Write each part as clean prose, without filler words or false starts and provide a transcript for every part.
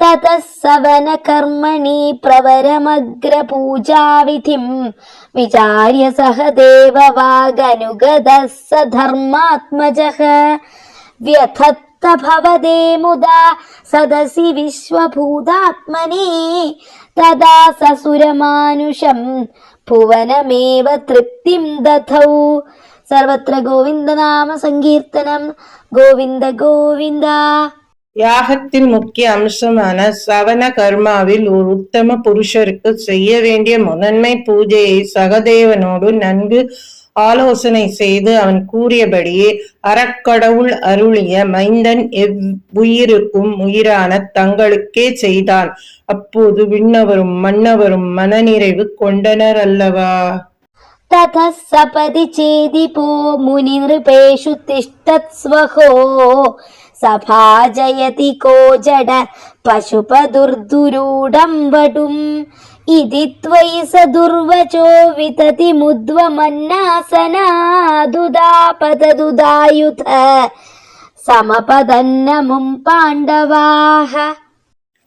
ततः सवन कर्मणि प्रवरमग्रपूजाविधिं विचार्य सह देववागनुगतः स धर्मात्मजः व्यथत्त भवदे मुदा सदसि विश्वभूतात्मने तदा ससुरमानुषं भुवनमेव तृप्तिं दधौ. सर्वत्र गोविन्दनाम सङ्कीर्तनं गोविन्द गोविन्द. யாகத்தின் முக்கிய அம்சமான சவன கர்மாவில் ஒரு உத்தம புருஷருக்கு செய்ய வேண்டிய முதன்மை பூஜையை சகதேவனோடு நன்கு ஆலோசனை செய்து அவன் கூறியபடியே அறக்கடவுள் அருளிய மைந்தன் எவ்வுயிருக்கும் உயிரான தங்களுக்கே செய்தான். அப்போது விண்ணவரும் மன்னவரும் மனநிறைவு கொண்டனர் அல்லவா. ततः सपदि चेदिपो मुनिनृपेषु तिष्ठत्स्वहो सभाजयति को जड पशुपदुर्दुरूढं वटुम् इति त्वयि स दुर्वचो विततिमुद्वमन्नासनादुदापतदुदायुध समपदन्नमुं पाण्डवाः.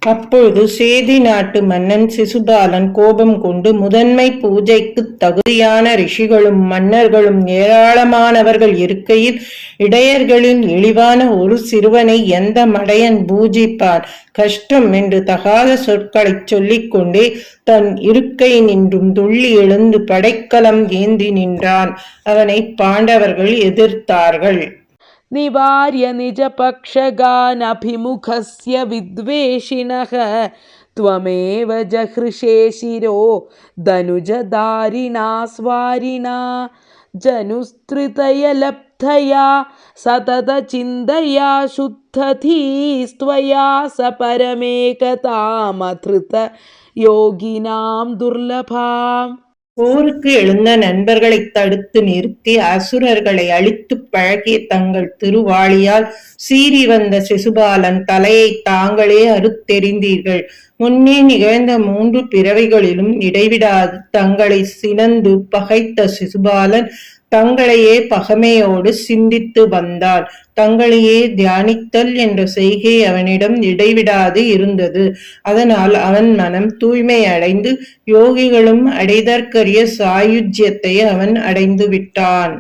அப்பொழுது சேதி நாட்டு மன்னன் சிசுபாலன் கோபம் கொண்டு முதன்மை பூஜைக்கு தகுதியான ரிஷிகளும் மன்னர்களும் ஏராளமானவர்கள் இருக்கையில் இடையர்களின் இழிவான ஒரு சிறுவனை எந்த மடையன் பூஜிப்பான், கஷ்டம் என்று தகாத சொற்களை சொல்லிக் கொண்டே தன் இருக்கை நின்றும் துள்ளி எழுந்து படைக்கலம் ஏந்தி நின்றான். அவனை பாண்டவர்கள் எதிர்த்தார்கள். निवार्य निजपक्षगानभिमुखस्य विद्वेषिणः त्वमेव जहृषे शिरो धनुजधारिणा स्वारिणा जनुस्त्रितयलब्धया सततचिन्तया शुद्धधीस्त्वया स परमेकतामधृत योगिनां दुर्लभाम्. போருக்கு எழுந்த நண்பர்களை தடுத்து நிறுத்தி அசுரர்களை அழித்து பழகிய தங்கள் திருவாளியால் சீறி வந்த சிசுபாலன் தலையை தாங்களே அறுத்தெறிந்தீர்கள். முன்னே நிகழ்ந்த 3 பிறவிகளிலும் இடைவிடாது தங்களை சினந்து பகைத்த சிசுபாலன் தங்களையே பகமையோடு சிந்தித்து வந்தான். தங்களையே தியானித்தல் என்ற செய்கை அவனிடம் இடைவிடாது இருந்தது. அதனால் அவன் மனம் தூய்மை அடைந்து யோகிகளும் அடைதற்கரிய சாயுஜ்யத்தை அவன் அடைந்து விட்டான்.